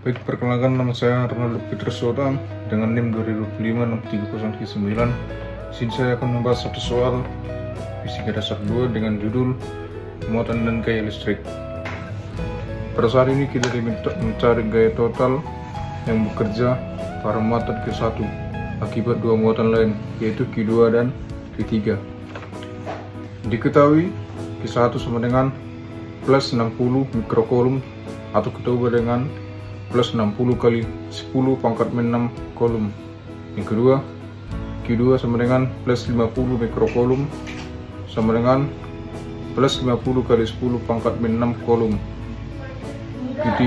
Baik, perkenalkan, nama saya Ronaldo Petrusota dengan NIM 2025-63039. Di sini saya akan membahas satu soal fisika dasar 2 dengan judul muatan dan gaya listrik. Pada saat ini kita diminta mencari gaya total yang bekerja pada muatan Q1 akibat dua muatan lain, yaitu Q2 dan Q3. Diketahui Q1 sama dengan plus 60 mikrokolom atau kita ubah dengan plus 60 kali 10 pangkat 6 kolom. Yang kedua, Q2 sama dengan plus 50 mikrokolom sama dengan plus 50 kali 10 pangkat 6 kolom. Q3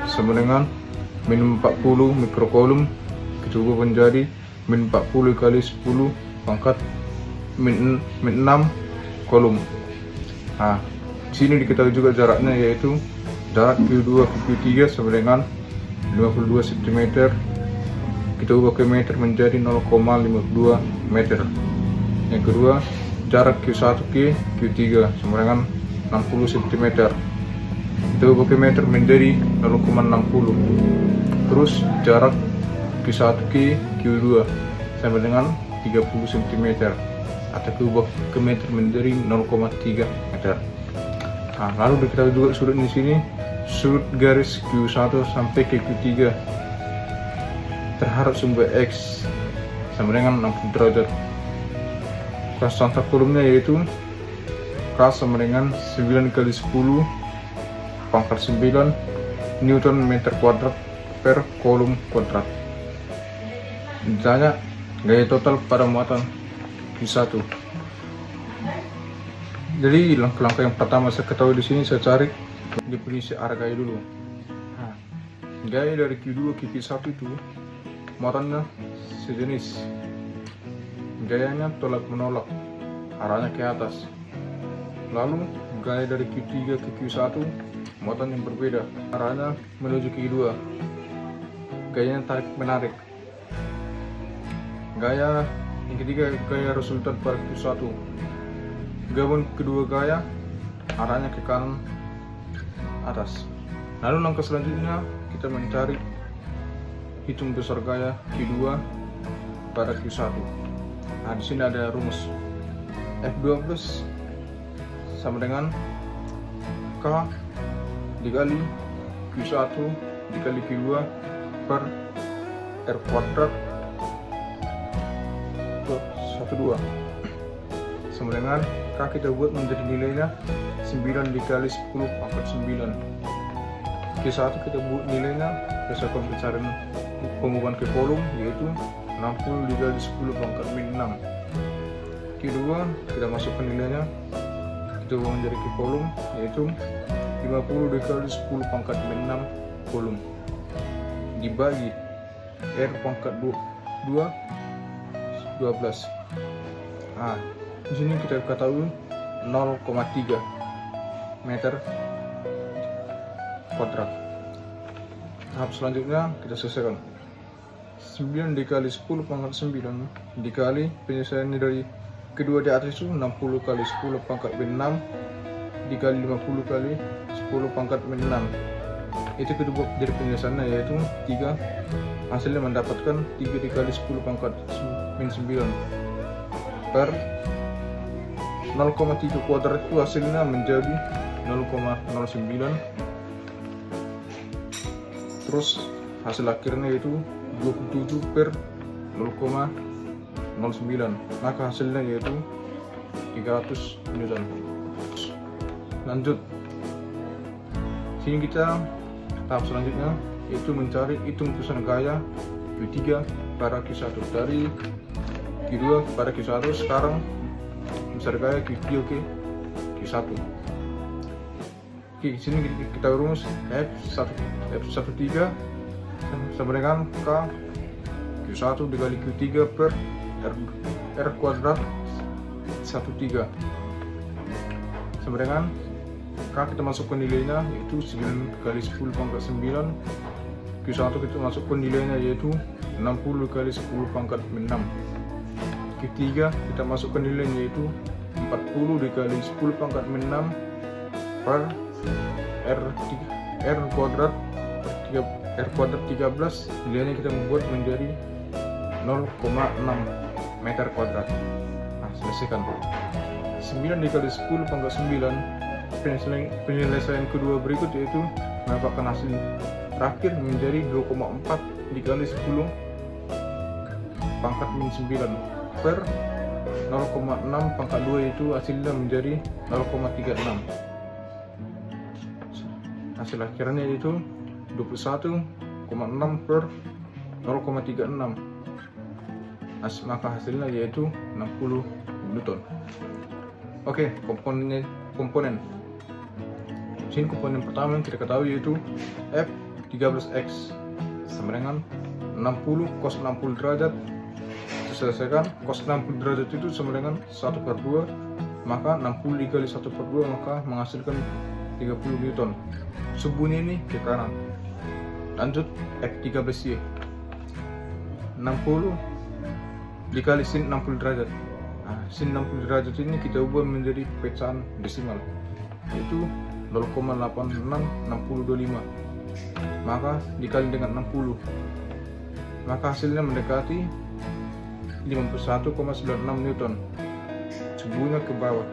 sama dengan min 40 mikrokolom, kita ubah menjadi min 40 kali 10 pangkat min 6 kolom. Nah, di sini diketahui juga jaraknya, yaitu jarak Q2 ke Q3 sama dengan 52 cm. Kita ubah ke meter menjadi 0,52 meter. Yang kedua, jarak Q1 ke Q3 sama dengan 60 cm. Kita ubah ke meter menjadi 0,60. Terus jarak Q1 ke Q2 sama dengan 30 cm atau kita ubah ke meter menjadi 0,3 meter. Nah, lalu diketahui juga sudut di sini, sudut garis Q1 sampai ke Q3 terhadap sumber X sama dengan 60 derajat. Konstanta kolomnya yaitu K sama dengan 9 kali 10 pangkat 9 Newton meter kuadrat per kolom kuadrat. Ditanya gaya total pada muatan Q1. Jadi langkah-langkah yang pertama saya ketahui di sini, saya cari definisi arah gaya dulu. Nah, gaya dari Q2 ke Q1 itu muatannya sejenis. Gayanya tolak menolak, arahnya ke atas. Lalu gaya dari Q3 ke Q1 muatan yang berbeda, arahnya menuju ke Q2. Gayanya tarik menarik. Gaya yang ketiga, gaya resultan pada Q1. Gabung kedua gaya, arahnya ke kanan atas. Lalu langkah selanjutnya kita mencari hitung besar gaya Q2 pada Q1. Nah, di sini ada rumus F2 plus sama dengan K dikali Q1 dikali Q2 per R kuadrat ke 12 sama dengan K kita buat menjadi nilainya 9 dikali 10 pangkat 9. Q1 kita buat nilainya berdasarkan pencarian pengubahan ke kolom, yaitu 60 dikali 10 pangkat min 6. Q2 kita masukkan nilainya, kita ubah menjadi ke kolom, yaitu 50 dikali 10 pangkat min 6 kolom dibagi R pangkat 2 12. Nah, di sini kita ketahui 0,3 meter kuadrat. Tahap selanjutnya kita selesaikan. 9 dikali 10 pangkat 9 dikali penyelesaian dari kedua di atas itu 60 kali 10 pangkat min 6 dikali 50 kali 10 pangkat min 6. Itu kedua dari penyelesaiannya, yaitu 3. Hasilnya mendapatkan 3 dikali 10 pangkat min 9 per 0,3 kuadrat, itu hasilnya menjadi 0,09. Terus hasil akhirnya yaitu 27 per 0,09, maka hasilnya yaitu 300 Newton. Lanjut, sini kita tahap selanjutnya yaitu mencari hitung besar gaya Q3 pada Q1 dari Q2 pada Q1. Sekarang besar gaya Q3 ke Q1. Oke, di sini kita rumus F13 sama dengan K Q1 dikali Q3 per R kuadrat 13 sama dengan K kita masukkan nilainya, yaitu 9 kali 10 pangkat 9. Q1 kita masukkan nilainya, yaitu 60 kali 10 pangkat 6. Q3 kita masukkan nilainya, yaitu 40 dikali 10 pangkat 6 per R kuadrat per R kuadrat 13 nilainya kita membuat menjadi 0,6 meter kuadrat. Nah, selesaikan. 9 dikali 10 pangkat 9. Penyelesaian kedua berikut yaitu mendapatkan hasil terakhir menjadi 2,4 dikali 10 pangkat min 9 per 0,6 pangkat 2, yaitu hasilnya menjadi 0,36. Hasil akhirnya yaitu 21,6 per 0,36. Maka hasilnya yaitu 60 Newton. Oke, komponen. Sini komponen pertama yang kita ketahui yaitu F13x sama dengan 60 cos 60 derajat. Selesaikan, cos 60 derajat itu sama dengan 1/2, maka 60 dikali 1/2 maka menghasilkan 30 Newton. Sumbunya ini ke kanan. Lanjut, F13y 60 dikali sin 60 derajat. Nah, sin 60 derajat ini kita ubah menjadi pecahan desimal, yaitu 0,866025, maka dikali dengan 60, maka hasilnya mendekati 51,96 Newton. Sumbunya ke bawah.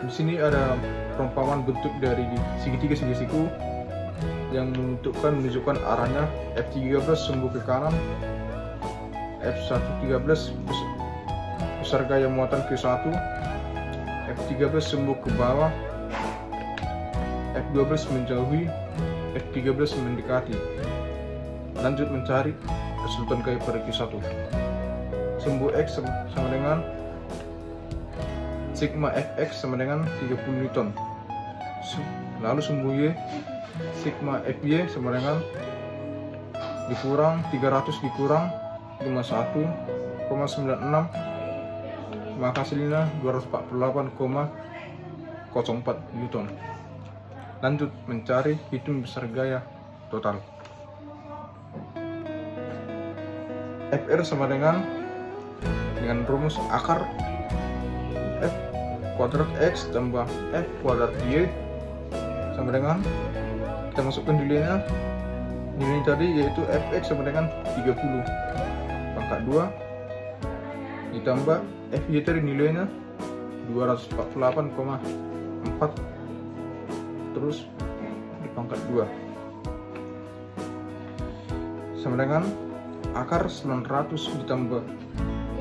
Di sini ada perumpamaan bentuk dari segitiga siku yang menunjukkan arahnya. F13 sumbu ke kanan, F113 besar gaya muatan ke 1, F13 sumbu ke bawah, F12 menjauhi, F13 mendekati. Lanjut mencari resultan gaya pada Q1. Sumbu X sama dengan sigma Fx sama dengan 30 Newton. Lalu sumbu Y sigma Fy sama dengan dikurang 300 dikurang 51,96, maka hasilnya 248,04 Newton. Lanjut mencari hitung besar gaya total. Fr sama dengan rumus akar F kuadrat X tambah F kuadrat Y sama dengan, kita masukkan nilai tadi yaitu Fx sama dengan 30 pangkat 2 ditambah Fy tadi nilainya 248,4 terus di pangkat 2 sama dengan akar 900 ditambah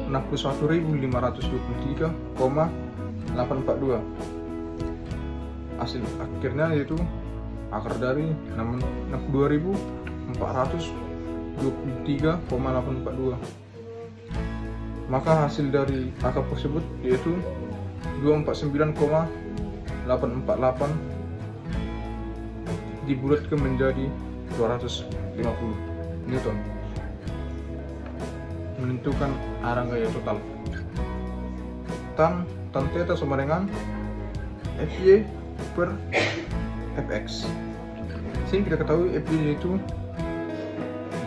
61.523,842. Hasil akhirnya yaitu akar dari 62.423,842. Maka hasil dari akar tersebut yaitu 249,848 dibulatkan menjadi 250 Newton, menentukan arah gaya total. Tan theta sama dengan Fy per Fx. Sini kita ketahui Fy yaitu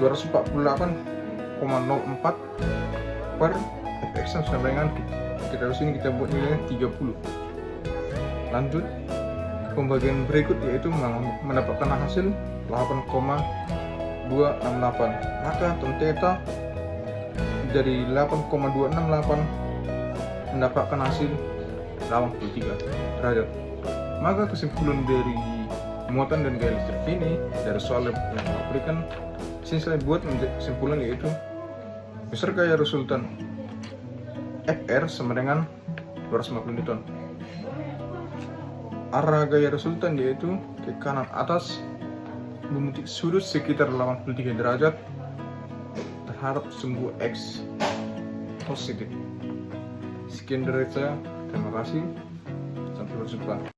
248,04 per Fx sama dengan, kita sini kita buat nilainya 30. Lanjut pembagian berikut yaitu mendapatkan hasil 8,268, maka tan theta dari 8,268 mendapatkan hasil 83 derajat. Maka kesimpulan dari muatan dan gaya listrik ini dari soal yang saya berikan, sini saya buat kesimpulan yaitu besar gaya resultan Fr sama dengan 250 Newton. Arah gaya resultan yaitu ke kanan atas membentuk sudut sekitar 83 derajat terhadap sumbu X positif. Sekian dari saya, terima kasih, sampai berjumpa.